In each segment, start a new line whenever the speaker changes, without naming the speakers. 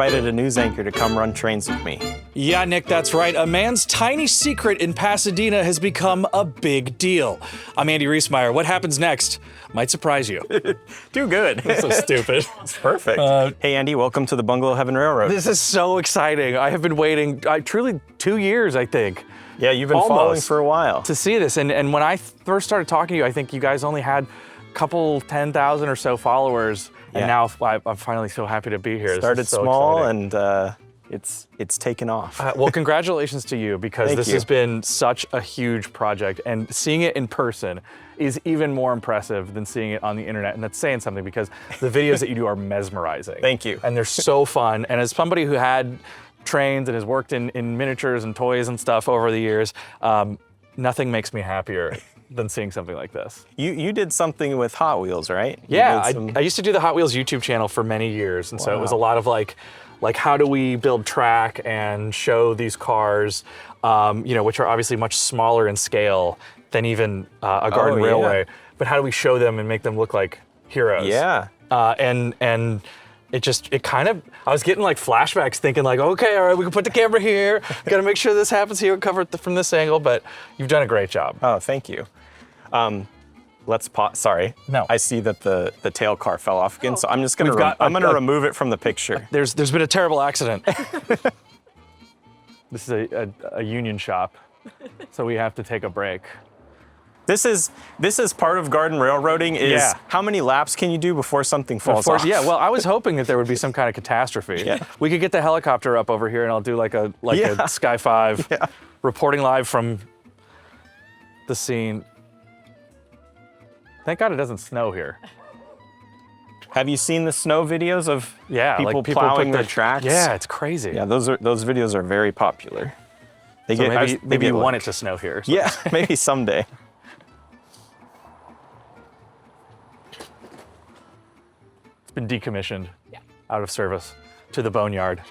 invited a news anchor to come run trains with me.
Yeah, Nick, that's right. A man's tiny secret in Pasadena has become a big deal. I'm Andy Riesmeyer. What happens next might surprise you.
Too good.
That's so stupid.
It's perfect. Hey, Andy, welcome to the Bungalow Heaven Railroad.
This is so exciting. I have been waiting, truly 2 years, I think.
Yeah, you've been following for a while.
To see this. And when I first started talking to you, I think you guys only had a couple 10,000 or so followers. And now I'm finally so happy to be here.
Started small and it's taken off.
Well, congratulations to you, because this has been such a huge project, and seeing it in person is even more impressive than seeing it on the internet. And that's saying something, because the videos that you do are mesmerizing.
Thank you.
And they're so fun. And as somebody who had trains and has worked in miniatures and toys and stuff over the years, nothing makes me happier than seeing something like this.
You did something with Hot Wheels, right?
Yeah, I used to do the Hot Wheels YouTube channel for many years, and so it was a lot of like how do we build track and show these cars, which are obviously much smaller in scale than even a garden railway, but how do we show them and make them look like heroes?
Yeah.
And it kind of, I was getting like flashbacks thinking like, okay, all right, we can put the camera here, gotta make sure this happens here, cover it from this angle, but you've done a great job.
Oh, thank you. Let's pause. Sorry.
No.
I see that the tail car fell off again, so I'm just gonna remove it from the picture.
There's been a terrible accident. This is a union shop, so we have to take a break.
This is part of garden railroading. How many laps can you do before something falls off?
Yeah, well, I was hoping that there would be some kind of catastrophe.
Yeah.
We could get the helicopter up over here, and I'll do like a Sky 5 reporting live from the scene. Thank God it doesn't snow here.
Have you seen the snow videos of people
plowing
plowing their tracks?
Yeah, it's crazy.
Yeah, those videos are very popular.
Maybe you want it to snow here. So.
Yeah, maybe someday.
It's been decommissioned, out of service, to the boneyard.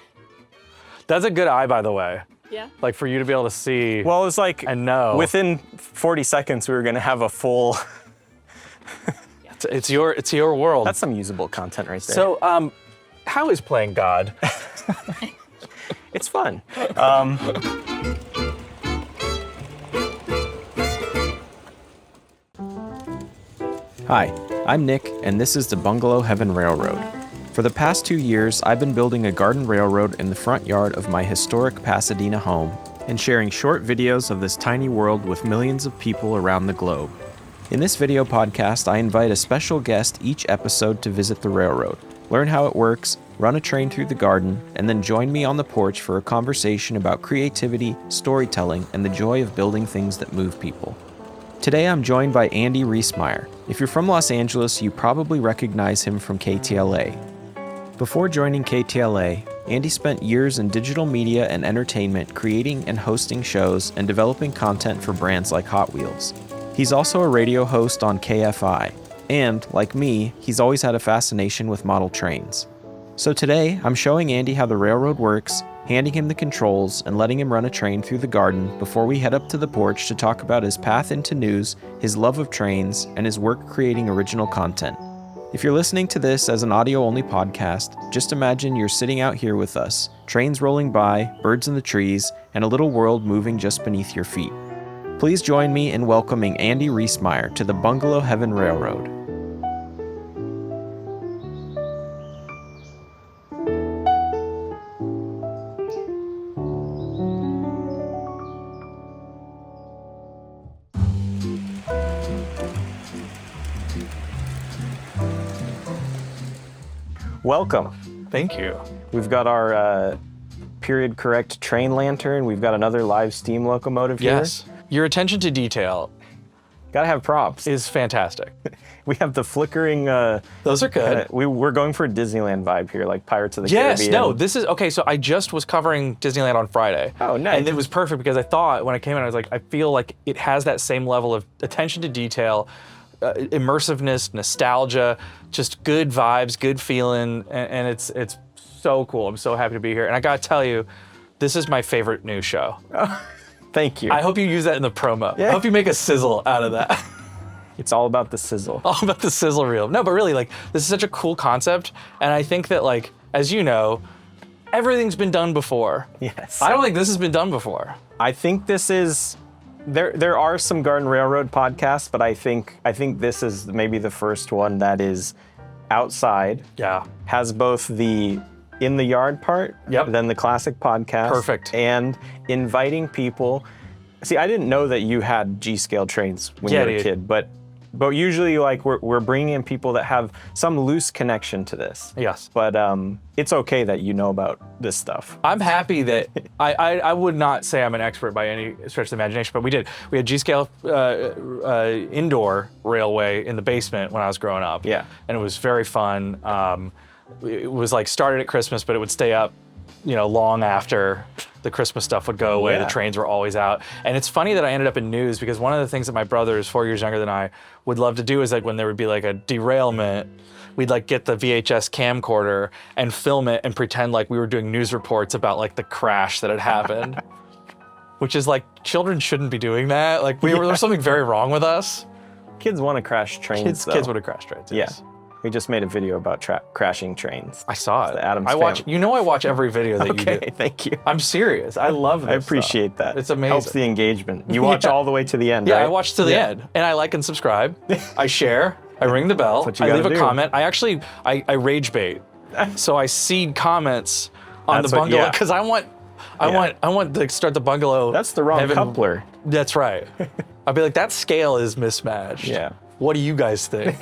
That's a good eye, by the way.
Yeah.
Like for you to be able to see.
Well, it was like
and know
within 40 seconds we were gonna have a full.
It's your world.
That's some usable content right there.
So, how is playing God?
It's fun. Hi, I'm Nick, and this is the Bungalow Heaven Railroad. For the past 2 years, I've been building a garden railroad in the front yard of my historic Pasadena home and sharing short videos of this tiny world with millions of people around the globe. In this video podcast, I invite a special guest each episode to visit the railroad, learn how it works, run a train through the garden, and then join me on the porch for a conversation about creativity, storytelling, and the joy of building things that move people. Today I'm joined by Andy Riesmeyer. If you're from Los Angeles, you probably recognize him from KTLA. Before joining KTLA, Andy spent years in digital media and entertainment creating and hosting shows and developing content for brands like Hot Wheels. He's also a radio host on KFI, and, like me, he's always had a fascination with model trains. So today, I'm showing Andy how the railroad works, handing him the controls, and letting him run a train through the garden before we head up to the porch to talk about his path into news, his love of trains, and his work creating original content. If you're listening to this as an audio-only podcast, just imagine you're sitting out here with us, trains rolling by, birds in the trees, and a little world moving just beneath your feet. Please join me in welcoming Andy Riesmeyer to the Bungalow Heaven Railroad. Welcome.
Thank you.
We've got our period correct train lantern. We've got another live steam locomotive here.
Yes. Your attention to detail
Gotta have props.
is fantastic.
We have the flickering.
Those are good.
We're going for a Disneyland vibe here, like Pirates of the
Yes,
Caribbean.
no, this is, okay, so I just was covering Disneyland on Friday.
Oh, nice.
And it was perfect because I thought, when I came in, I was like, I feel like it has that same level of attention to detail, immersiveness, nostalgia, just good vibes, good feeling, and it's so cool. I'm so happy to be here. And I gotta tell you, this is my favorite news show.
Thank you.
I hope you use that in the promo.
Yeah.
I hope you make a sizzle out of that.
It's all about the sizzle.
All about the sizzle reel. No, but really, like, this is such a cool concept. And I think that, like, as you know, everything's been done before.
Yes.
I don't think this has been done before.
I think this is there are some Garden Railroad podcasts, but I think this is maybe the first one that is outside.
Yeah.
Has both the in the yard part, then the classic podcast.
Perfect.
And inviting people. See, I didn't know that you had G-scale trains when you were a kid, but usually like we're bringing in people that have some loose connection to this.
Yes.
But it's okay that you know about this stuff.
I'm happy that I would not say I'm an expert by any stretch of the imagination, but we had G-scale indoor railway in the basement when I was growing up.
Yeah.
And it was very fun. It was like started at Christmas, but it would stay up, long after the Christmas stuff would go away.
Yeah.
The trains were always out. And it's funny that I ended up in news because one of the things that my brother, who's 4 years younger than I, would love to do is like when there would be like a derailment, we'd like get the VHS camcorder and film it and pretend like we were doing news reports about like the crash that had happened. Which is like, children shouldn't be doing that. Like there was something very wrong with us.
Kids want to crash trains,
Kids would have crashed trains. Yes.
Yeah. We just made a video about crashing trains.
I saw it.
The Addams
I watch.
Family.
I watch every video that you do.
Okay, thank you.
I'm serious. I love this.
I appreciate that.
It's amazing.
Helps the engagement. You watch all the way to the end,
Yeah,
right?
I watch to the end, and I like and subscribe. I share. I ring the bell.
That's what you
I leave
gotta
a
do.
comment. I rage bait. So I seed comments on
That's
the
what-
bungalow
yeah.
because I want to start the bungalow.
That's the wrong
Heaven-
coupler.
That's right. I'll be like, that scale is mismatched.
Yeah.
What do you guys think?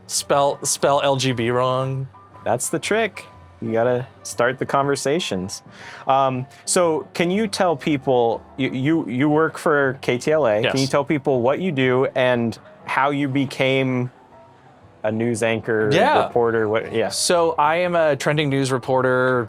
Spell LGB wrong.
That's the trick. You gotta start the conversations. So can you tell people, you work for KTLA,
Yes.
Can you tell people what you do and how you became a news anchor, reporter?
So I am a trending news reporter,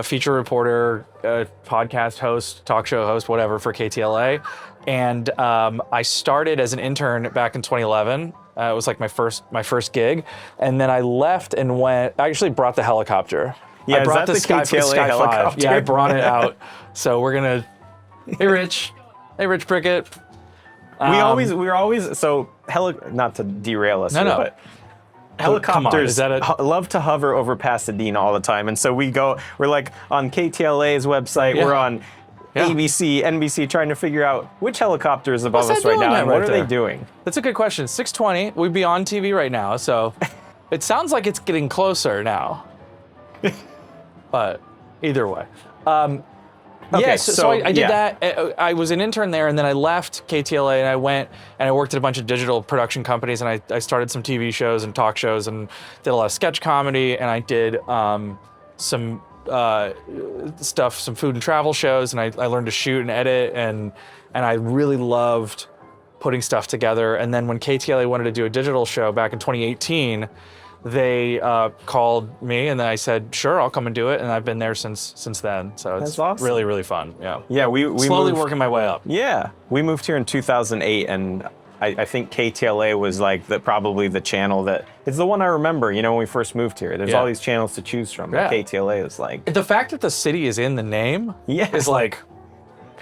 feature reporter, podcast host, talk show host, whatever for KTLA. And I started as an intern back in 2011. It was like my first gig. And then I left and went, I actually brought the helicopter.
Yeah,
I brought
is that the KTLA helicopter?
Yeah, I brought it out. So we're gonna, hey Rich Prickett.
We were always, so not to derail us,
No,
here,
no.
but
Come on,
helicopters
is that
love to hover over Pasadena all the time. And so we're like on KTLA's website,
Yeah.
we're on
Yeah.
ABC, NBC, trying to figure out which helicopter is above
What's
us
that
right
doing
now
that
and
right
what are
there?
they doing?
That's a good question. 6:20, we'd be on TV right now, so it sounds like it's getting closer now. But either way.
Okay,
so I did
yeah.
that. I was an intern there, and then I left KTLA, and I went and I worked at a bunch of digital production companies, and I started some TV shows and talk shows, and did a lot of sketch comedy, and I did some stuff, some food and travel shows, and I learned to shoot and edit, and I really loved putting stuff together. And then when KTLA wanted to do a digital show back in 2018, they called me, and then I said, sure, I'll come and do it. And I've been there since then. So it's
That's awesome.
really, really fun. Yeah.
Yeah, we
Slowly
moved,
working my way up.
Yeah, we moved here in 2008, and I think KTLA was like probably the channel that, it's the one I remember, when we first moved here. There's
Yeah.
all these channels to choose from.
Yeah.
But KTLA was like,
The fact that the city is in the name is like,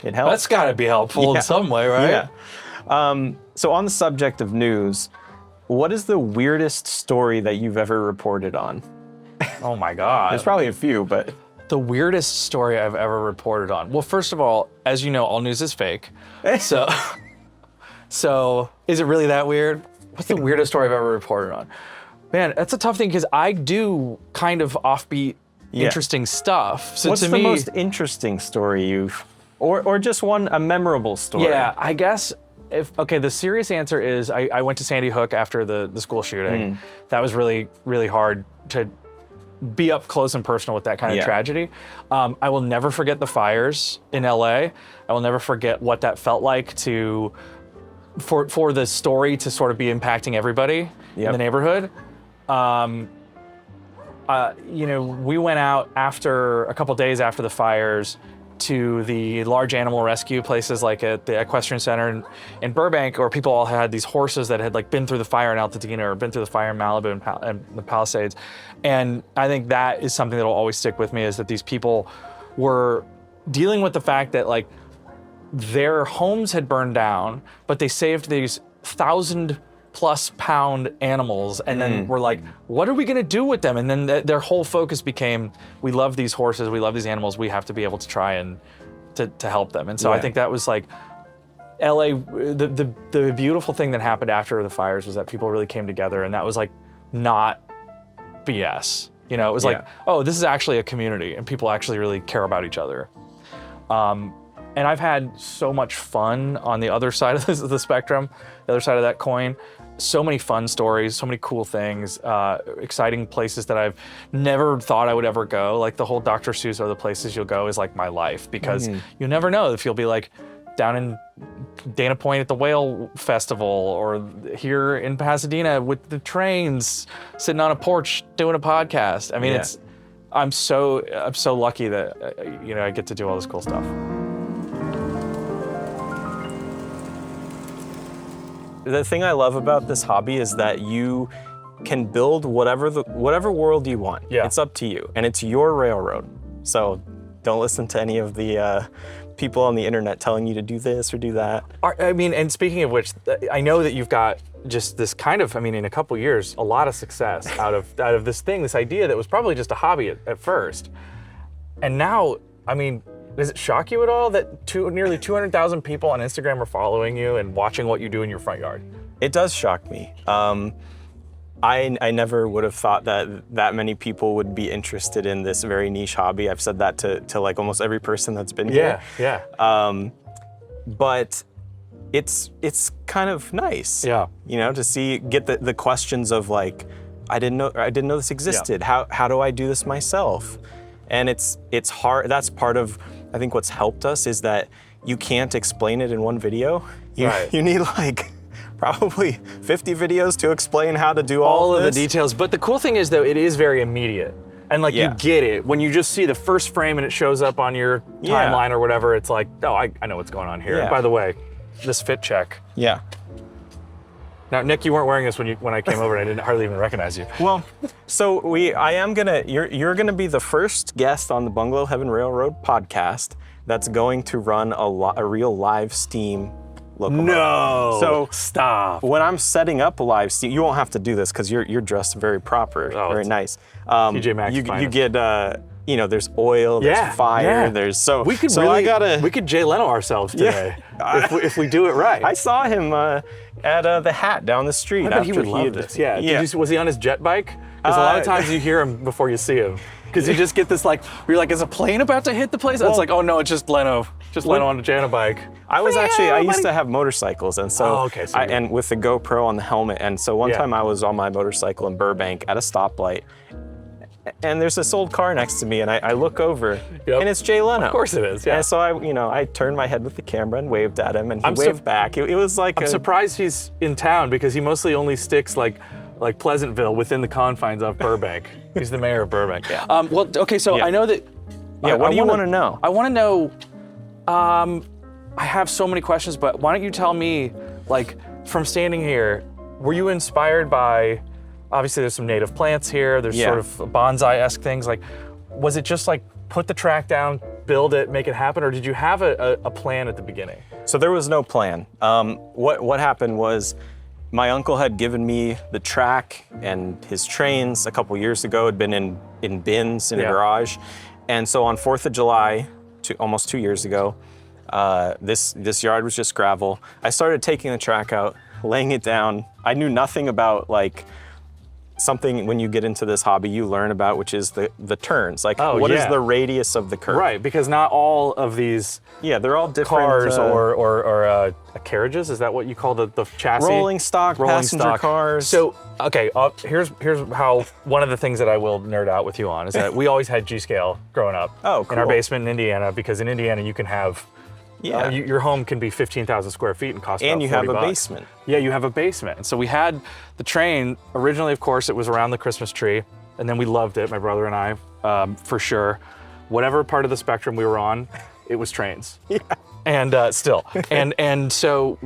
it helps.
that's got to be helpful
Yeah.
in some way, right?
Yeah. So on the subject of news, what is the weirdest story that you've ever reported on?
Oh my God.
There's probably a few, but
The weirdest story I've ever reported on. Well, first of all, as you know, all news is fake. So is it really that weird? What's the weirdest story I've ever reported on? Man, that's a tough thing because I do kind of offbeat, interesting stuff. So
what's
to
the
me,
most interesting story or just a memorable story?
yeah, I guess the serious answer is I went to Sandy Hook after the school shooting. That was really, really hard to be up close and personal with that kind of tragedy. I will never forget the fires in LA. I will never forget what that felt like for the story to sort of be impacting everybody in the neighborhood. We went out after a couple days after the fires to the large animal rescue places like at the Equestrian Center in Burbank, where people all had these horses that had like been through the fire in Altadena or been through the fire in Malibu and the Palisades. And I think that is something that will always stick with me, is that these people were dealing with the fact that like their homes had burned down, but they saved these 1,000 plus pound animals, and then we're like, what are we gonna do with them? And then their whole focus became, we love these horses, we love these animals, we have to be able to try and to help them. And so I think that was like, LA, the beautiful thing that happened after the fires was that people really came together, and that was like not BS. You know, it was like, oh, this is actually a community, and people actually really care about each other. And I've had so much fun on the other side of the spectrum, the other side of that coin. So many fun stories, so many cool things, exciting places that I've never thought I would ever go. Like the whole Dr. Seuss or the places you'll go is like my life, because you never know if you'll be like down in Dana Point at the Whale Festival, or here in Pasadena with the trains, sitting on a porch doing a podcast. I mean, I'm so lucky that you know, I get to do all this cool stuff.
The thing I love about this hobby is that you can build whatever world you want.
Yeah.
It's up to you, and it's your railroad. So don't listen to any of the people on the internet telling you to do this or do that.
I mean, and speaking of which, I know that you've got just this kind of, I mean, in a couple years, a lot of success out of this thing, this idea that was probably just a hobby at first. And now, I mean, does it shock you at all that nearly 200,000 people on Instagram are following you and watching what you do in your front yard?
It does shock me. I never would have thought that many people would be interested in this very niche hobby. I've said that to like almost every person that's been here.
Yeah.
But it's kind of nice.
Yeah.
You know, to get the questions of like, I didn't know this existed. Yeah. How do I do this myself? And it's hard. That's part of, I think, what's helped us is that you can't explain it in one video. You need like probably 50 videos to explain how to do all
of the details. But the cool thing is, though, it is very immediate. And like, you get it. When you just see the first frame and it shows up on your timeline or whatever, it's like, oh, I know what's going on here.
Yeah.
And by the way, this fit check.
Yeah.
Now, Nick, you weren't wearing this when I came over, and I didn't hardly even recognize you.
Well, so you're gonna be the first guest on the Bungalow Heaven Railroad podcast that's going to run a real live steam locomotive.
No.
So
stop.
When I'm setting up a live steam, you won't have to do this because you're dressed very proper, very nice.
TJ Maxx.
You get there's oil, there's fire, there's
we could Jay Leno ourselves today if we do it right.
I saw him at the Hat down the street.
I bet he would love this. Yeah. Was he on his jet bike? Because a lot of times you hear him before you see him. Because you just get this like, you're like, is a plane about to hit the place? It's like, oh no, it's just Leno. Just Leno on a Jana bike.
I used to have motorcycles, and so, and with the GoPro on the helmet, and so one time I was on my motorcycle in Burbank at a stoplight, and there's this old car next to me, and I look over, and it's Jay Leno.
Of course it is, yeah.
And so I turned my head with the camera and waved at him, and he waved back. It was like
I'm surprised he's in town, because he mostly only sticks like Pleasantville within the confines of Burbank. He's the mayor of Burbank. Yeah. Well, okay, so I know that.
Yeah. What do you want to know?
I want to know. I have so many questions, but why don't you tell me, like, from standing here, were you inspired by? Obviously, there's some native plants here. There's sort of bonsai-esque things. Like, was it just like put the track down, build it, make it happen, or did you have a plan at the beginning?
So there was no plan. What happened was, my uncle had given me the track and his trains a couple years ago. Had been in bins in a garage, and so on 4th of July, almost 2 years ago, this yard was just gravel. I started taking the track out, laying it down. I knew nothing about like something when you get into this hobby you learn about, which is the turns. Like, what is the radius of the curve?
Right, because not all of these
they're all different
cars or carriages. Is that what you call the chassis?
Rolling stock, passenger cars.
So, okay, here's how one of the things that I will nerd out with you on is that we always had G-scale growing up in our basement in Indiana, because in Indiana you can have your home can be 15,000 square feet and cost about $40.
And you have a basement.
Yeah, you have a basement. And so we had the train. Originally, of course, it was around the Christmas tree, and then we loved it, my brother and I, for sure. Whatever part of the spectrum we were on, it was trains.
Yeah.
And still. And so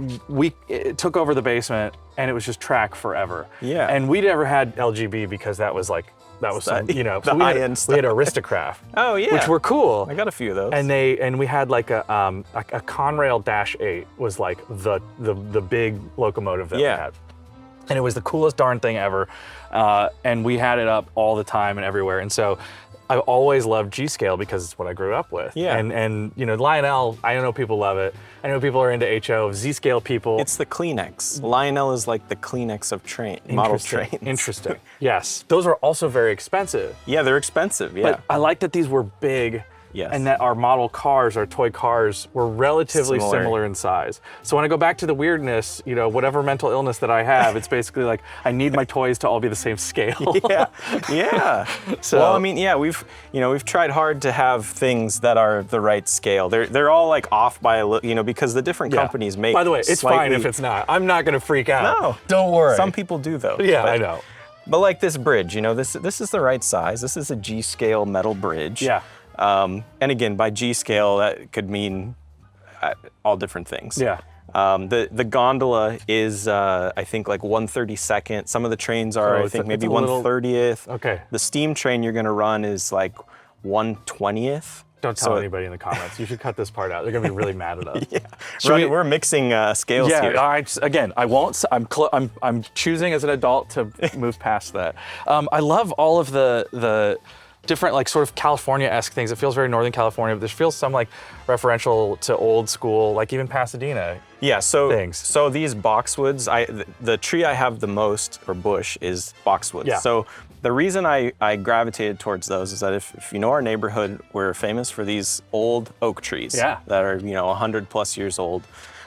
it took over the basement, and it was just track forever.
Yeah.
And we never had LGB because that was some,
the high-end stuff.
We had Aristocraft.
Oh yeah.
Which were cool.
I got a few of those.
And we had like a Conrail -8 was like the big locomotive that we had. And it was the coolest darn thing ever. And we had it up all the time and everywhere. And so I've always loved G-scale because it's what I grew up with.
Yeah.
And you know, Lionel, I know people love it. I know people are into HO, Z-scale people.
It's the Kleenex. Lionel is like the Kleenex of model trains.
Interesting. Yes. Those are also very expensive.
Yeah, they're expensive, yeah.
But I like that these were big.
Yes.
And that our model cars, our toy cars, were relatively similar in size. So when I go back to the weirdness, you know, whatever mental illness that I have, it's basically like I need my toys to all be the same scale.
Yeah.
So,
well, I mean, yeah, we've tried hard to have things that are the right scale. They're all like off by a little, because the different companies make.
By the way, it's fine if it's not. I'm not going to freak out.
No,
don't worry.
Some people do though.
Yeah, I know.
But like this bridge, this is the right size. This is a G-scale metal bridge.
Yeah.
And again, by G-scale, that could mean all different things.
Yeah.
The gondola is, I think, like 1/32nd. Some of the trains are, I think, maybe 1/30th.
Okay.
The steam train you're going to run is like 1/20th.
Don't tell anybody in the comments. You should cut this part out. They're going to be really mad at us.
Yeah. We're mixing scales here.
Again, I won't. I'm choosing as an adult to move past that. I love all of the different like sort of California-esque things. It feels very Northern California, but there feels some like referential to old school, like even Pasadena.
Yeah, so
things.
So these boxwoods, the tree I have the most, or bush, is boxwoods.
Yeah.
So the reason I gravitated towards those is that if you know our neighborhood, we're famous for these old oak trees that are 100+ years old.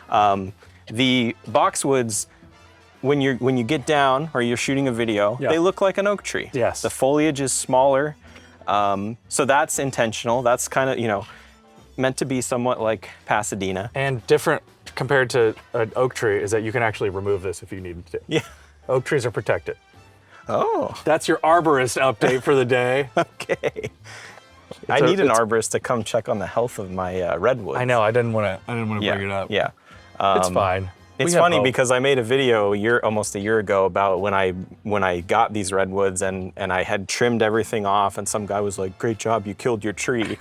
The boxwoods, when you get down or you're shooting a video, they look like an oak tree.
Yes.
The foliage is smaller. So that's intentional. That's kind of, meant to be somewhat like Pasadena.
And different compared to an oak tree is that you can actually remove this if you needed to.
Yeah.
Oak trees are protected.
Oh.
That's your arborist update for the day.
Okay. I need an arborist to come check on the health of my redwoods.
I know. I didn't want to bring it up.
Yeah.
It's fine.
It's funny because I made a video almost a year ago about when I got these redwoods and I had trimmed everything off, and some guy was like, "Great job, you killed your tree."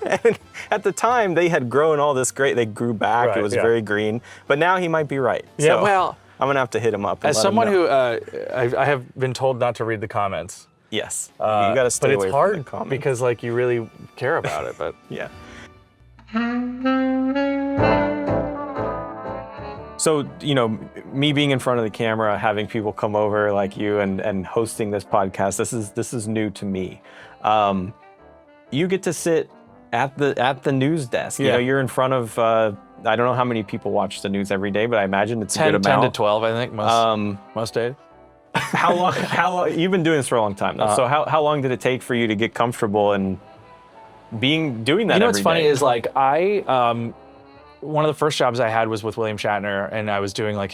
And at the time they had grown all this great. They grew back. It was very green. But now he might be right.
Yeah.
So
well,
I'm gonna have to hit him up.
As someone who I have been told not to read the comments.
Yes. You got to stay away from the comments.
But it's hard because like you really care about it. But
yeah. So, me being in front of the camera, having people come over like you and hosting this podcast, this is new to me. You get to sit at the news desk.
Yeah.
You're in front of, I don't know how many people watch the news every day, but I imagine it's a good amount.
10 to 12, I think, most days.
How long, you've been doing this for a long time though. So how long did it take for you to get comfortable and doing that every day?
What's funny is like one of the first jobs I had was with William Shatner, and I was doing I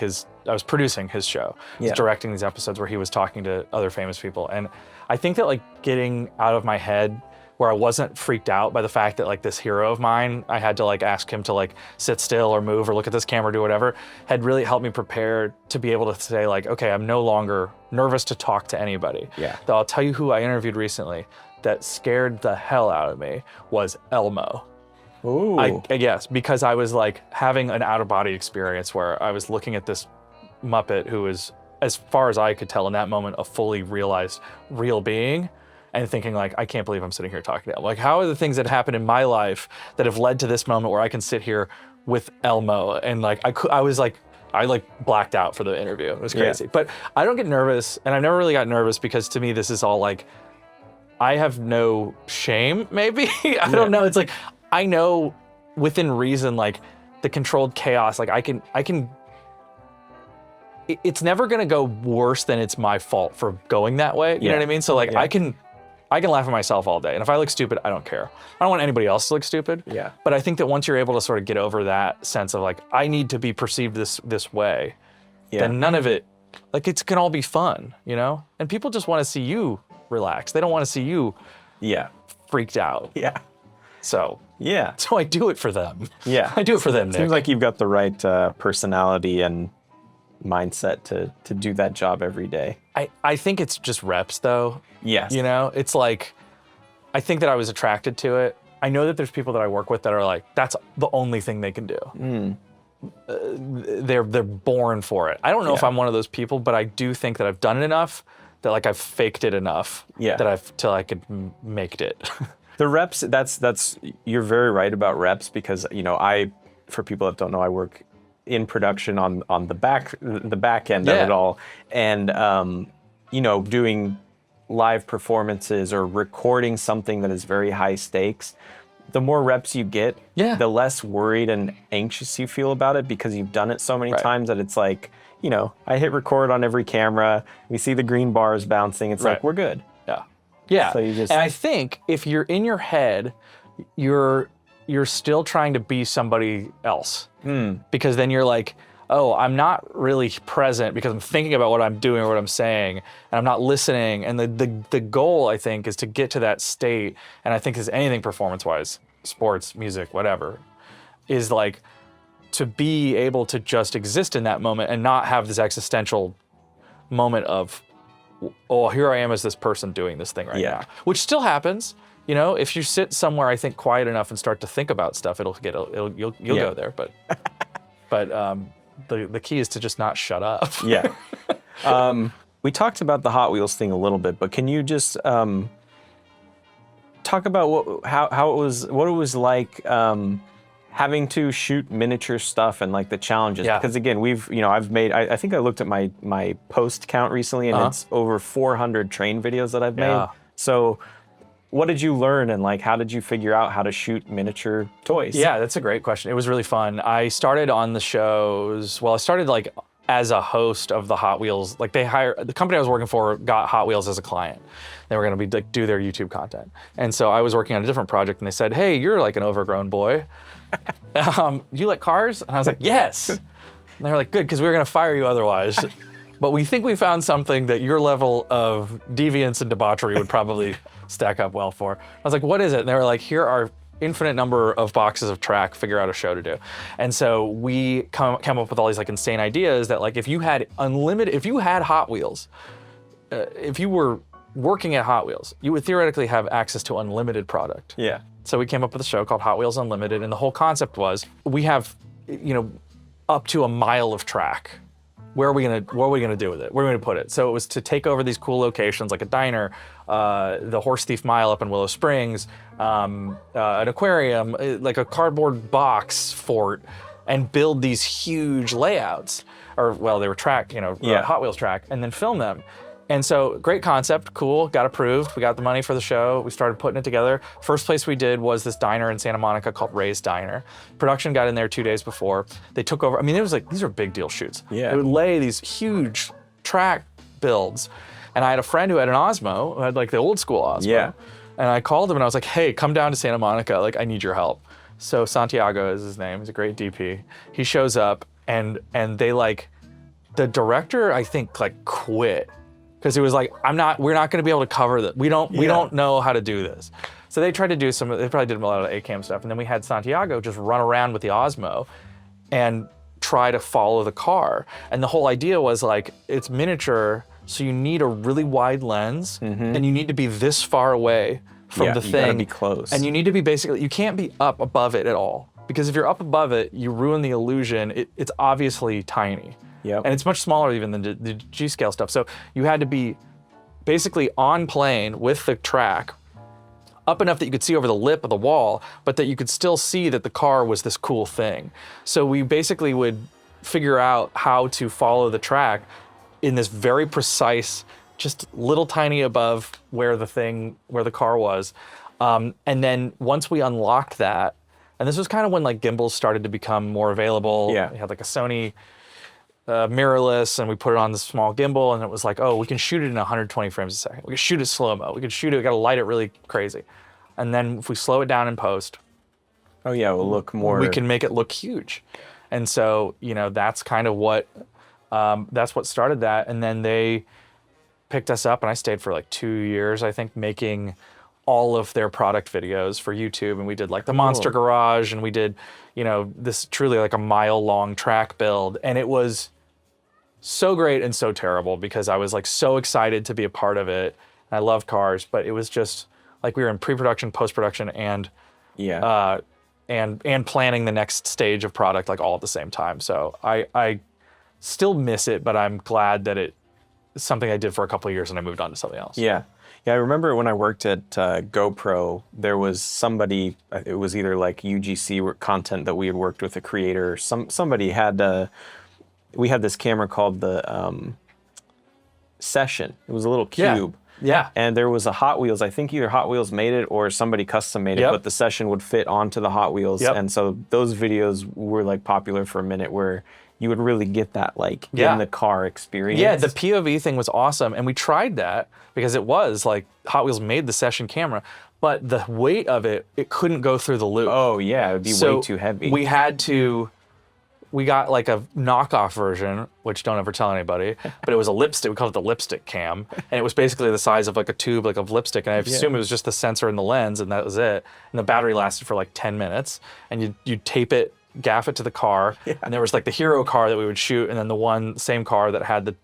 was producing his show. I was directing these episodes where he was talking to other famous people. And I think that like getting out of my head where I wasn't freaked out by the fact that like this hero of mine, I had to like ask him to like sit still or move or look at this camera or do whatever, had really helped me prepare to be able to say like, okay, I'm no longer nervous to talk to anybody.
Yeah.
Though I'll tell you who I interviewed recently that scared the hell out of me was Elmo.
Ooh.
Yes, because I was like having an out-of-body experience where I was looking at this Muppet who was, as far as I could tell in that moment, a fully realized real being, and thinking like, I can't believe I'm sitting here talking to him. Like, how are the things that happened in my life that have led to this moment where I can sit here with Elmo? And like, I blacked out for the interview. It was crazy. But I don't get nervous, and I've never really got nervous because to me, this is all like, I have no shame, maybe. I don't know. It's like, I know within reason, like the controlled chaos, like I can, it's never gonna go worse than it's my fault for going that way. You know what I mean? So like I can laugh at myself all day. And if I look stupid, I don't care. I don't want anybody else to look stupid.
Yeah.
But I think that once you're able to sort of get over that sense of like, I need to be perceived this way, then none of it, like it can all be fun, And people just want to see you relax. They don't want to see you freaked out.
Yeah.
So I do it for them.
Yeah.
I do it for them, Nick.
Seems like you've got the right personality and mindset to do that job every day.
I think it's just reps though.
Yes.
It's like, I think that I was attracted to it. I know that there's people that I work with that are like, that's the only thing they can do. they're born for it. I don't know if I'm one of those people, but I do think that I've done it enough that like I've faked it enough till I could make it.
The reps, that's you're very right about reps, because for people that don't know, I work in production on the back end of it all, and doing live performances or recording something that is very high stakes. The more reps you get, the less worried and anxious you feel about it, because you've done it so many times that it's like, I hit record on every camera, we see the green bars bouncing, it's like, we're good.
Yeah.
So you just...
And I think if you're in your head, you're still trying to be somebody else. Because then you're like, oh, I'm not really present because I'm thinking about what I'm doing or what I'm saying, and I'm not listening. And the goal, I think, is to get to that state. And I think is anything performance-wise, sports, music, whatever, is like to be able to just exist in that moment and not have this existential moment of, oh, here I am as this person doing this thing right now, which still happens. If you sit somewhere, I think, quiet enough and start to think about stuff, you'll go there. But the key is to just not shut up. We talked about the Hot Wheels thing a little bit, but can you just talk about what it was like having to shoot miniature stuff and like the challenges? Because again, I think I looked at my post count recently, and it's over 400 train videos that I've made. So what did you learn, and like how did you figure out how to shoot miniature toys? Yeah, that's a great question. It was really fun. I started on the shows. Well, I started like as a host of the Hot Wheels. Like the company I was working for got Hot Wheels as a client. They were going to be like do their YouTube content, and so I was working on a different project, and they said, "Hey, you're like an overgrown boy. You like cars?" And I was like, "Yes." And they were like, "Good, because we were going to fire you otherwise." But we think we found something that your level of deviance and debauchery would probably stack up well for. I was like, what is it? And they were like, here are infinite number of boxes of track, figure out a show to do. And so we came up with all these like insane ideas that like if you had Hot Wheels, if you were working at Hot Wheels, you would theoretically have access to unlimited product.
Yeah.
So we came up with a show called Hot Wheels Unlimited, and the whole concept was we have, up to a mile of track. What are we gonna do with it? Where are we gonna put it? So it was to take over these cool locations like a diner, the Horse Thief Mile up in Willow Springs, an aquarium, like a cardboard box fort, and build these huge layouts. Or well, they were track, Hot Wheels track, and then film them. And so great concept, cool, got approved. We got the money for the show. We started putting it together. First place we did was this diner in Santa Monica called Ray's Diner. Production got in there 2 days before. They took over. I mean, it was like, these are big deal shoots.
Yeah.
They would lay these huge track builds. And I had a friend who had an Osmo, who had like the old school Osmo.
Yeah.
And I called him and I was like, hey, come down to Santa Monica. Like, I need your help. So Santiago is his name. He's a great DP. He shows up and they like, the director, I think, like quit. Because he was like, we're not going to be able to cover that. We don't know how to do this. So they tried to do they probably did a lot of ACAM stuff. And then we had Santiago just run around with the Osmo and try to follow the car. And the whole idea was like, it's miniature, so you need a really wide lens and you need to be this far away from the thing.
You gotta be close.
And you need to be you can't be up above it at all. Because if you're up above it, you ruin the illusion. It's obviously tiny.
Yep.
And it's much smaller even than the G-scale stuff. So you had to be basically on plane with the track, up enough that you could see over the lip of the wall, but that you could still see that the car was this cool thing. So we basically would figure out how to follow the track in this very precise, just little tiny above where the car was. And then once we unlocked that, and this was kind of when like gimbals started to become more available.
Yeah.
We had like a Sony mirrorless, and we put it on this small gimbal, and it was like, oh, we can shoot it in 120 frames a second. We can shoot it slow-mo. We gotta light it really crazy. And then if we slow it down in post,
oh yeah, we'll look more.
We can make it look huge. And so, that's kind of that's what started that. And then they picked us up, and I stayed for like 2 years, I think, making all of their product videos for YouTube. And we did like the Monster Garage, and we did, this truly like a mile-long track build. And it was so great and so terrible because I was like so excited to be a part of it. I love cars, but it was just like we were in pre-production, post-production, and and planning the next stage of product like all at the same time. So I still miss it, but I'm glad that it's something I did for a couple of years and I moved on to something else.
Yeah. Yeah, I remember when I worked at GoPro, there was somebody, it was either like UGC content that we had worked with a creator, somebody had, we had this camera called the Session. It was a little cube.
Yeah.
And there was a Hot Wheels, I think either Hot Wheels made it or somebody custom made it, but the Session would fit onto the Hot Wheels. And so those videos were like popular for a minute where you would really get that like in the car experience.
Yeah, the POV thing was awesome. And we tried that because it was like Hot Wheels made the Session camera, but the weight of it couldn't go through the loop.
Oh yeah, it would be way too heavy.
We got like a knockoff version, which don't ever tell anybody, but it was a lipstick. We called it the lipstick cam. And it was basically the size of like a tube like of lipstick. And I assume it was just the sensor and the lens and that was it. And the battery lasted for like 10 minutes. And you'd tape it, gaff it to the car. And there was like the hero car that we would shoot. And then the same car that had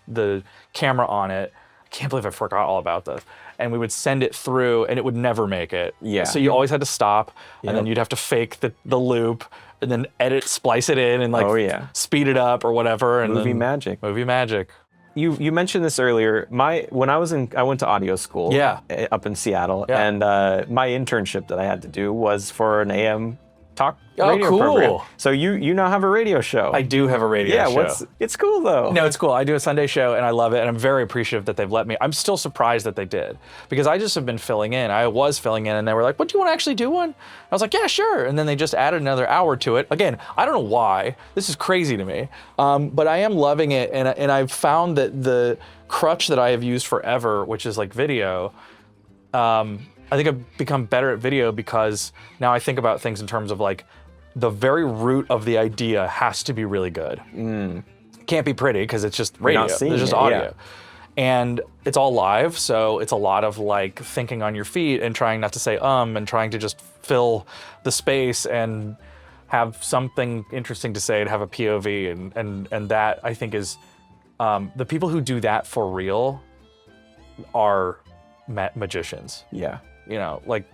the camera on it. I can't believe I forgot all about this. And we would send it through and it would never make it. Yeah. So you always had to stop and then you'd have to fake the loop and then splice it in and like speed it up or whatever. And
Movie magic.
Movie magic.
You mentioned this earlier. When I went to audio school up in Seattle and my internship that I had to do was for an AM talk radio program. So you now have a radio show.
I do have a radio show.
It's cool though.
No, it's cool. I do a Sunday show and I love it and I'm very appreciative that they've let me. I'm still surprised that they did because I just have been filling in. I was filling in and they were like, "What, do you want to actually do one?" I was like, "Yeah, sure." And then they just added another hour to it. Again, I don't know why. This is crazy to me. But I am loving it and I've found that the crutch that I have used forever, which is like video, I think I've become better at video because now I think about things in terms of like the very root of the idea has to be really good. Can't be pretty because it's just radio. It's just audio. And it's all live, so it's a lot of like thinking on your feet and trying not to say and trying to just fill the space and have something interesting to say and have a POV and that I think is the people who do that for real are magicians.
Yeah.
You know, like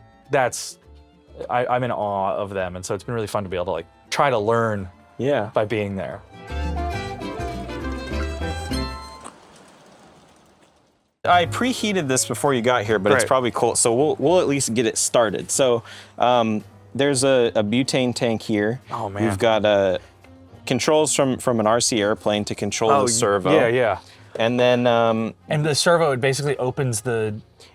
I'm in awe of them. And so it's been really fun to be able to like try to learn by being there.
I preheated this before you got here, but it's probably cold. So we'll at least get it started. So there's a butane tank here.
Oh man.
We've got controls from an RC airplane to control the servo.
Yeah.
And then
and the servo, it basically opens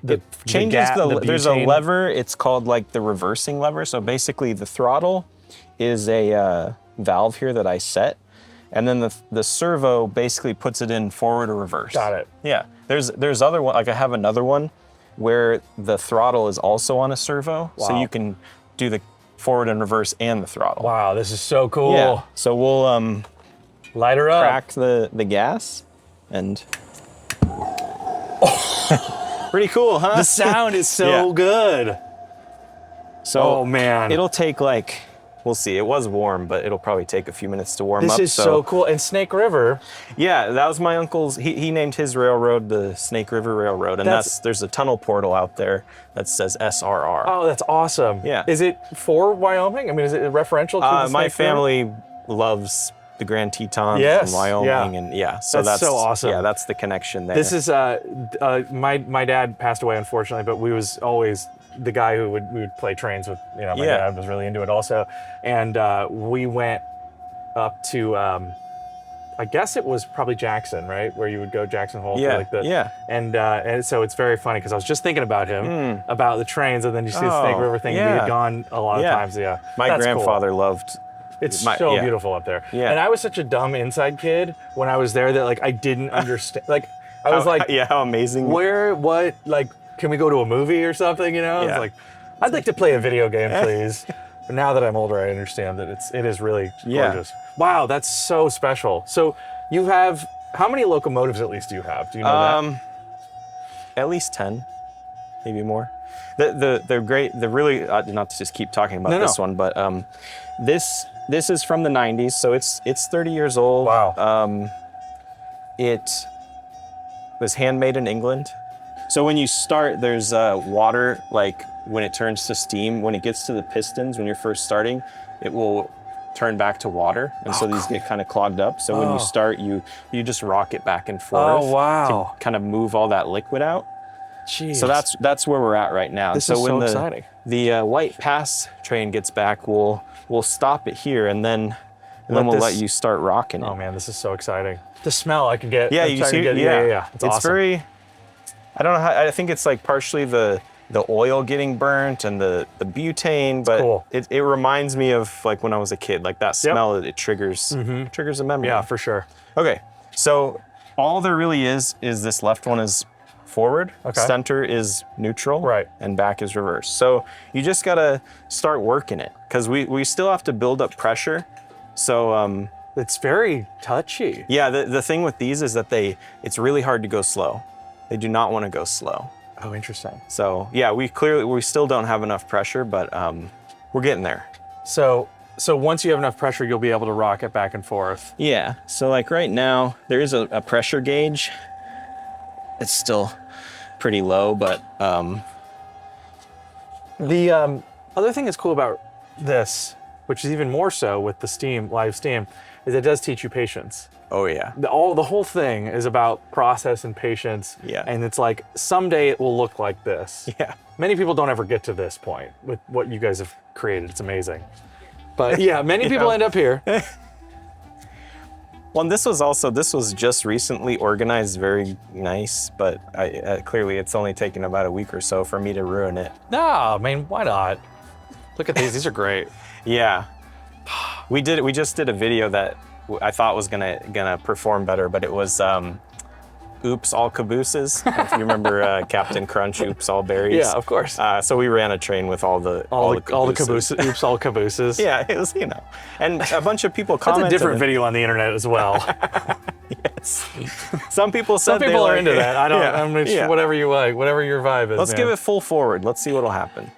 it changes there's a lever, it's called like the reversing lever. So basically the throttle is a valve here that I set. And then the servo basically puts it in forward or reverse.
Got it.
Yeah. There's other one, like I have another one where the throttle is also on a servo. Wow. So you can do the forward and reverse and the throttle.
Wow, this is so cool.
Yeah. So we'll
light her up.
Crack the gas and pretty cool, huh?
The sound is so good.
So
man.
It'll take like, we'll see. It was warm, but it'll probably take a few minutes to warm up.
This is so cool. And Snake River.
Yeah, that was my uncle's. He named his railroad the Snake River Railroad, and there's a tunnel portal out there that says SRR.
Oh, that's awesome.
Yeah.
Is it for Wyoming? I mean, is it referential to the Snake
my
River?
family loves the Grand Tetons in Wyoming, and so that's so awesome. Yeah, that's the connection there.
This is my dad passed away unfortunately, but we was always the guy who we would play trains with. You know, my dad was really into it also, and we went up to I guess it was probably Jackson, right, where you would go Jackson Hole. And so it's very funny because I was just thinking about him, about the trains, and then you see the Snake River thing. And we had gone a lot of times. Yeah,
my grandfather loved.
It's so beautiful up there. Yeah. And I was such a dumb inside kid when I was there that like I didn't understand. Like I was like,
how amazing.
What, like, can we go to a movie or something? You know, it's like, I'd like to play a video game, please. But now that I'm older, I understand that it is really gorgeous. Wow, that's so special. So you have, how many locomotives at least do you have? Do you know that?
At least 10, maybe more. They're great. They're really, not to just keep talking about this one, but this is from the 90s, so it's 30 years old.
Wow.
It was handmade in England. So when you start, there's water like when it turns to steam, when it gets to the pistons, when you're first starting, it will turn back to water, and so these get kind of clogged up. So when you start, you just rock it back and forth to kind of move all that liquid out.
Jeez.
So that's where we're at right now.
This
so
is
when
so
the
exciting.
the white pass train gets back, we'll stop it here, and then we'll let you start rocking it.
Oh man, this is so exciting. The smell I can get.
Yeah, you see,
yeah. It's awesome.
very. I don't know how. I think it's like partially the oil getting burnt and the butane, but
cool.
it reminds me of like when I was a kid. Like that smell, it triggers a memory.
Yeah, for sure.
Okay, so all there really is this left one is forward, center is neutral,
right,
and back is reverse. So you just gotta start working it, because we still have to build up pressure. So
it's very touchy.
yeah, the thing with these is that it's really hard to go slow. They do not want to go slow.
Oh, interesting.
So yeah, we still don't have enough pressure, but we're getting there.
So once you have enough pressure, you'll be able to rock it back and forth.
Yeah, so like right now, there is a pressure gauge. It's still pretty low, but
the other thing that's cool about this, which is even more so with the live steam, is it does teach you patience.
oh yeah.
The whole thing is about process and patience.
Yeah.
And it's like, someday it will look like this.
Yeah.
Many people don't ever get to this point with what you guys have created. It's amazing. But yeah, many people end up here.
Well, this was just recently organized, very nice, but clearly it's only taken about a week or so for me to ruin it.
No, I mean, why not? Look at these. These are great.
Yeah. We just did a video that I thought was gonna perform better, but it was Oops All Cabooses. If you remember Captain Crunch, Oops All Berries.
Yeah, of course.
So we ran a train with all the
cabooses. Oops, all cabooses.
Yeah, it was, and a bunch of people
That's
commented.
a different video on the internet as well.
Yes. Some people said
Some people are into that. I don't. I mean,
Yeah.
whatever you like, whatever your vibe is.
Let's
man.
give it full forward. Let's see what'll happen.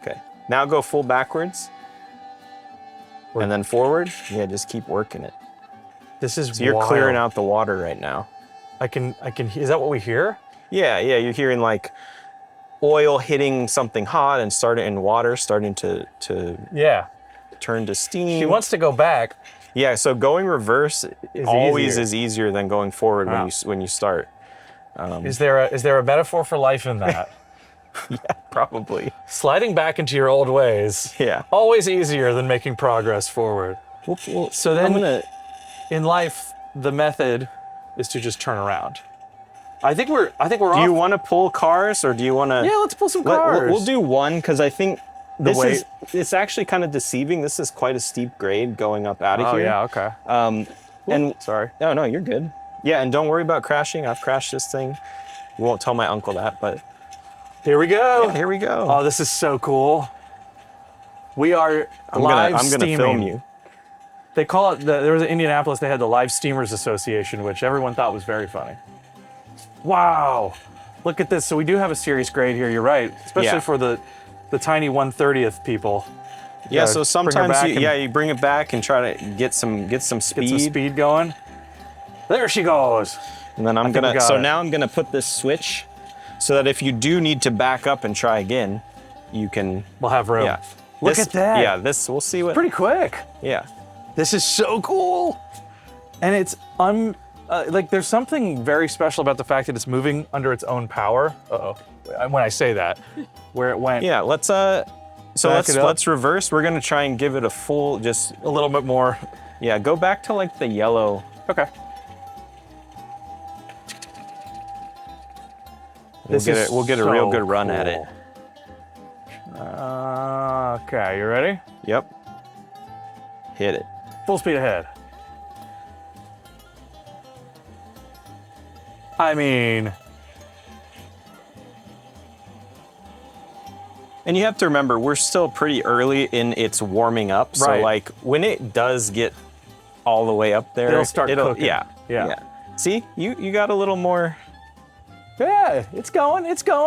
Okay. Now go full backwards. And then forward. Yeah, just keep working it.
This is.
So you're
wild.
clearing out the water right now.
I can. Is that what we hear?
Yeah. You're hearing like oil hitting something hot and water starting to
Yeah.
turn to steam.
She wants to go back.
Yeah. So going reverse
Is
always
easier.
is easier than going forward
Wow.
when you start.
Is there a metaphor for life in that?
Yeah, probably.
Sliding back into your old ways.
Yeah.
Always easier than making progress forward. So then, in life, the method is to just turn around. I think we're
Do
off.
you want to pull cars, or do you want to?
Yeah, let's pull some cars.
We'll do one, because I think
weight.
it's actually kind of deceiving. This is quite a steep grade going up out of
Oh
here.
yeah, okay.
And
Sorry.
no, you're good. Yeah, and don't worry about crashing. I've crashed this thing. We won't tell my uncle that, but
Here we go.
yeah, here we go.
Oh, this is so cool. We are live
I'm gonna
steaming.
film you.
They call it, there was in Indianapolis, they had the Live Steamers Association, which everyone thought was very funny. Wow. Look at this. So we do have a serious grade here, you're right. Especially
Yeah.
for the tiny 1/30th people.
Yeah, so
bring her
sometimes
back
you bring it back and try to get some speed.
Get some speed going. There she goes.
And then now I'm gonna put this switch so that if you do need to back up and try again, you can.
We'll have room.
Yeah.
Look at that.
Yeah, we'll see what.
Pretty quick.
Yeah.
This is so cool. And it's like there's something very special about the fact that it's moving under its own power. Uh-oh. When I say that, where it went.
Yeah, let's reverse. We're gonna try and give it a full, just
a little bit more.
Yeah, go back to like the yellow.
Okay.
We'll get a real good run at it.
Okay, you ready?
Yep. Hit it.
Full speed ahead. I mean,
and you have to remember, we're still pretty early in its warming up. So
Right.
like when it does get all the way up there,
It'll start cooking.
Yeah. See, you got a little more.
yeah, it's going.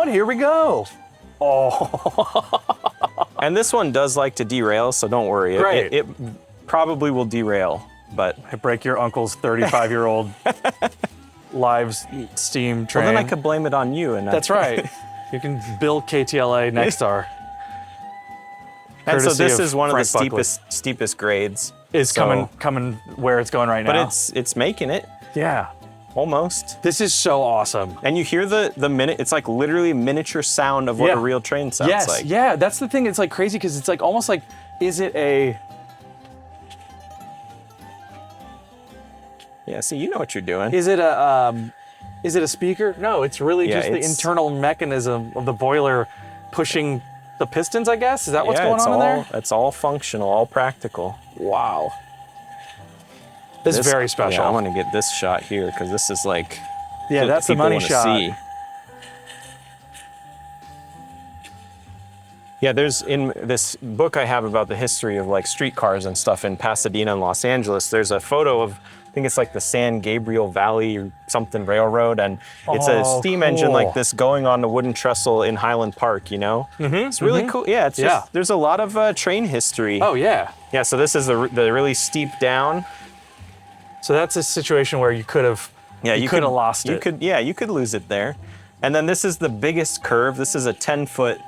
Here we go. Oh,
And this one does like to derail, so don't worry.
Great.
It probably will derail, but
I break your uncle's 35-year-old live steam train.
well, then I could blame it on you. And
That's right. You can build KTLA next hour.
And so
Courtesy
this
of
is one of the
Frank Buckley.
steepest grades.
Is
So-
coming where it's going right now.
But it's making it
yeah.
almost.
This is so awesome.
And you hear the minute, it's like literally miniature sound of what
Yeah.
a real train sounds
Yes,
like.
yeah, that's the thing. It's like crazy because it's like almost like, is it a?
Yeah, see, you know what you're doing.
Is it a speaker? No, it's really
Yeah,
just the
it's-
internal mechanism of the boiler pushing the pistons, I guess. Is that what's
yeah,
going
it's
on
all,
in there?
It's all functional, all practical.
Wow. This is very special.
Yeah, I want to get this shot here because this is like.
Yeah,
what
that's the
people
money
wanna
shot.
see. Yeah, there's in this book I have about the history of like streetcars and stuff in Pasadena and Los Angeles. There's a photo of, I think it's like the San Gabriel Valley something railroad, and it's a
Oh,
steam engine
cool.
like this going on the wooden trestle in Highland Park. You know, it's really cool. Yeah, it's just
Yeah.
there's a lot of train history.
Oh yeah.
Yeah, so this is the really steep down.
So that's a situation where you could have.
Yeah,
you could have lost
you
it.
Could, yeah, you could lose it there. And then this is the biggest curve. This is a 10-foot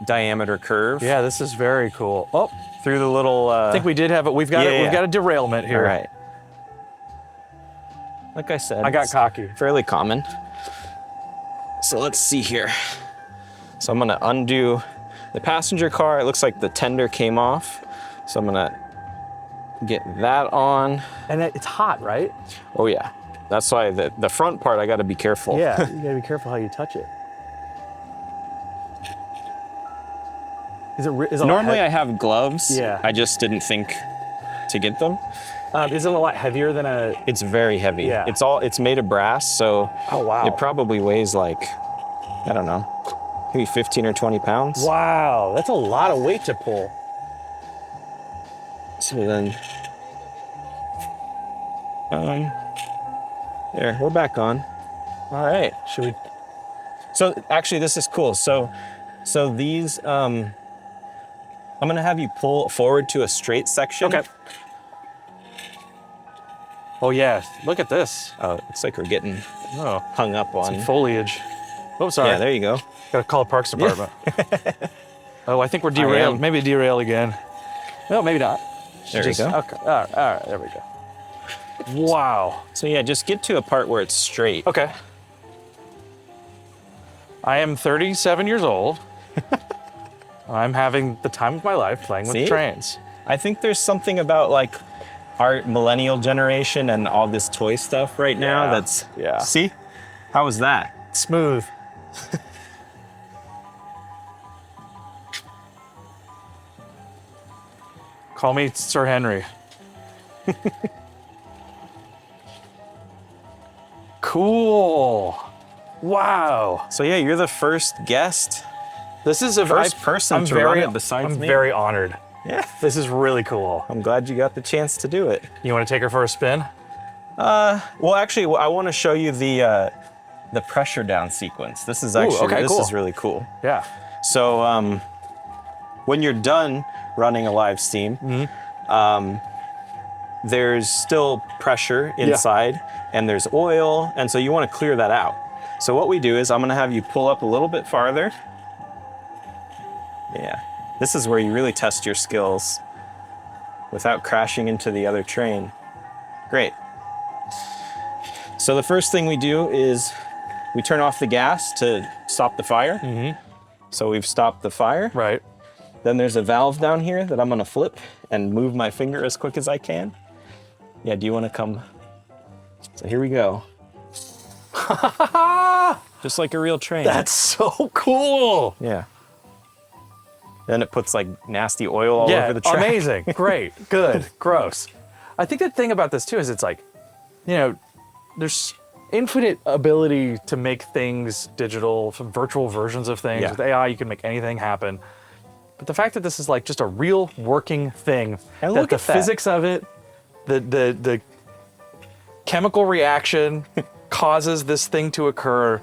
diameter curve.
Yeah, this is very cool. Oh,
Through the little.
I think we did have it. We've got
Yeah,
We've
yeah.
got a derailment here.
All right. Like I said,
I got
it's
cocky.
fairly common. So let's see here. So I'm gonna undo the passenger car. It looks like the tender came off. So I'm gonna get that on.
And it's hot, right?
Oh yeah. That's why the front part I gotta be careful.
Yeah, you gotta be careful how you touch it. Is it
Normally I have gloves.
Yeah.
I just didn't think to get them.
is it a lot heavier than a?
It's very heavy.
Yeah.
It's made of brass, so
Oh wow!
it probably weighs like, I don't know, maybe 15 or 20 pounds.
Wow, that's a lot of weight to pull.
So then, there, we're back on. All right.
Should we?
So actually, this is cool. So these, I'm gonna have you pull forward to a straight section.
Okay. Oh yeah, look at this.
Oh, it's like we're getting
Oh,
hung up on.
foliage. Oh, sorry.
Yeah, there you go.
Gotta call the Parks Department. Oh, I think we're derailed.
am.
Maybe derail again. No, maybe not.
There we go.
Okay. All right. There we go. Wow.
So yeah, just get to a part where it's straight.
Okay. I am 37 years old. I'm having the time of my life playing with
See?
trains.
I think there's something about like our millennial generation and all this toy stuff right now
Yeah.
that's.
Yeah.
See? How was that?
Smooth. Call me Sir Henry. Cool. Wow.
So yeah, you're the first guest.
This is a
First person to run it besides
I'm
me.
very honored.
Yeah.
This is really cool.
I'm glad you got the chance to do it.
You want to take her for a spin?
Well, actually, I want to show you the pressure down sequence. This is actually
okay,
this
cool.
is really cool.
Yeah.
So when you're done running a live steam, there's still pressure inside, and there's oil, and so you want to clear that out. So what we do is I'm going to have you pull up a little bit farther. Yeah, this is where you really test your skills without crashing into the other train. Great. So the first thing we do is we turn off the gas to stop the fire. So we've stopped the fire.
Right.
Then there's a valve down here that I'm gonna flip and move my finger as quick as I can. Yeah, do you wanna come? So here we go. Just like a real train.
That's so cool.
Yeah. Then it puts like nasty oil all
Yeah,
over the track.
amazing. Great. Good. Gross. I think the thing about this too is it's like, you know, there's infinite ability to make things digital, virtual versions of things.
Yeah.
With AI, you can make anything happen. But the fact that this is like just a real working thing,
And
that
look
the
at that.
physics of it, the chemical reaction causes this thing to occur.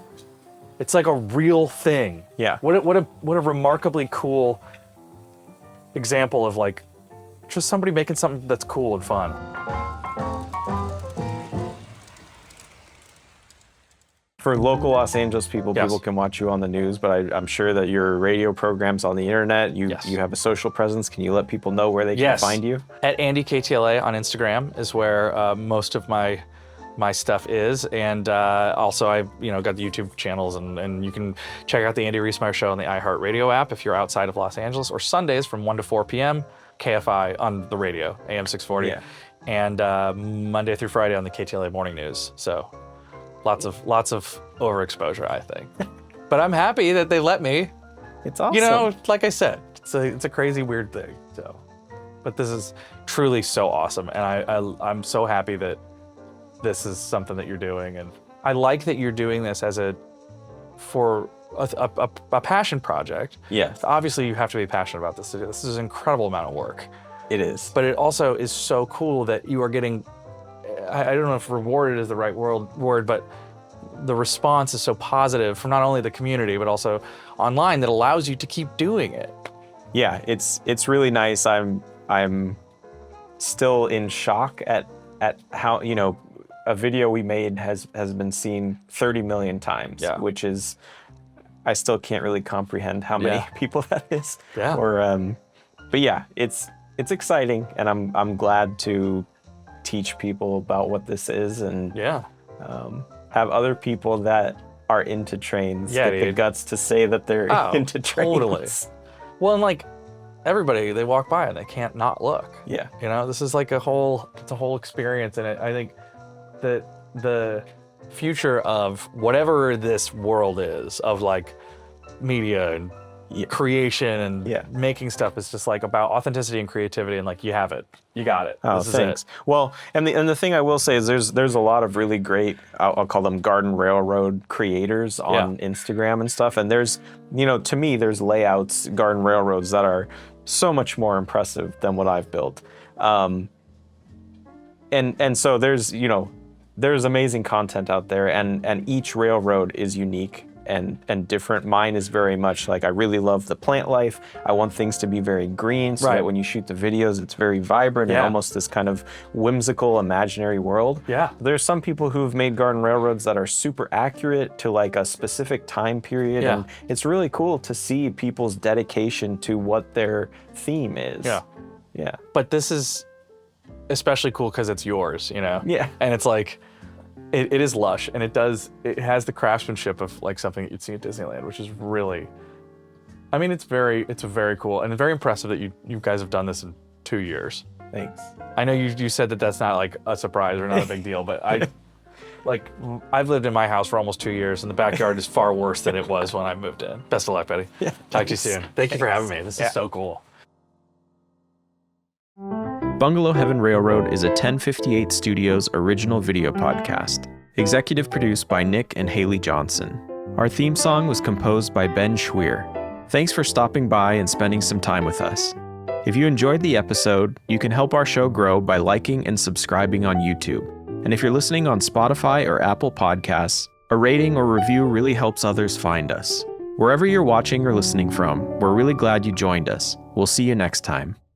It's like a real thing.
Yeah.
What a remarkably cool example of like just somebody making something that's cool and fun.
For local Los Angeles people,
Yes.
people can watch you on the news, but I'm sure that your radio program's on the internet. You have a social presence. Can you let people know where they can find you?
At Andy KTLA on Instagram is where most of my stuff is, and also I've got the YouTube channels, and you can check out the Andy Riesmeyer Show on the iHeartRadio app if you're outside of Los Angeles, or Sundays from 1 to 4 p.m. KFI on the radio, AM 640,
Yeah.
and Monday through Friday on the KTLA Morning News. So lots of overexposure, I think. But I'm happy that they let me.
It's awesome.
Like I said, it's a crazy, weird thing. So, but this is truly so awesome, and I'm so happy that this is something that you're doing, and I like that you're doing this for a passion project.
Yes.
Obviously, you have to be passionate about this. This is an incredible amount of work.
It is.
But it also is so cool that you are getting, I don't know if rewarded is the right word, but the response is so positive from not only the community, but also online, that allows you to keep doing it.
Yeah, it's really nice. I'm still in shock at how, a video we made has been seen 30 million times, which is, I still can't really comprehend how many people that is.
Yeah.
But yeah, it's exciting, and I'm glad to teach people about what this is, and have other people that are into trains get the guts to say that they're into trains.
Totally. Well, and like everybody, they walk by and they can't not look.
Yeah.
This is like it's a whole experience, and I think that the future of whatever this world is, of like media and creation and making stuff, is just like about authenticity and creativity, and like you have it, you got it.
Oh,
this
thanks.
Is it.
Well, and the thing I will say is there's a lot of really great, I'll call them garden railroad creators on Instagram and stuff, and there's to me there's layouts, garden railroads that are so much more impressive than what I've built, and so there's amazing content out there, and each railroad is unique and different. Mine is very much like, I really love the plant life. I want things to be very green, so that when you shoot the videos, it's very vibrant and almost this kind of whimsical, imaginary world.
Yeah.
There's some people who've made garden railroads that are super accurate to like a specific time period, and it's really cool to see people's dedication to what their theme is.
Yeah.
Yeah.
But this is especially cool because it's yours,
Yeah.
And it's like, it is lush, and it has the craftsmanship of like something that you'd see at Disneyland, which is really, it's very cool, and very impressive that you guys have done this in 2 years.
Thanks.
I know you said that that's not like a surprise or not a big deal, but I've lived in my house for almost 2 years, and the backyard is far worse than it was when I moved in. Best of luck, Betty.
Yeah.
Talk to you soon. Thank you for having me. This is so cool.
Bungalow Heaven Railroad is a 1058 Studios original video podcast. Executive produced by Nick and Haley Johnson. Our theme song was composed by Ben Schweer. Thanks for stopping by and spending some time with us. If you enjoyed the episode, you can help our show grow by liking and subscribing on YouTube. And if you're listening on Spotify or Apple Podcasts, a rating or review really helps others find us. Wherever you're watching or listening from, we're really glad you joined us. We'll see you next time.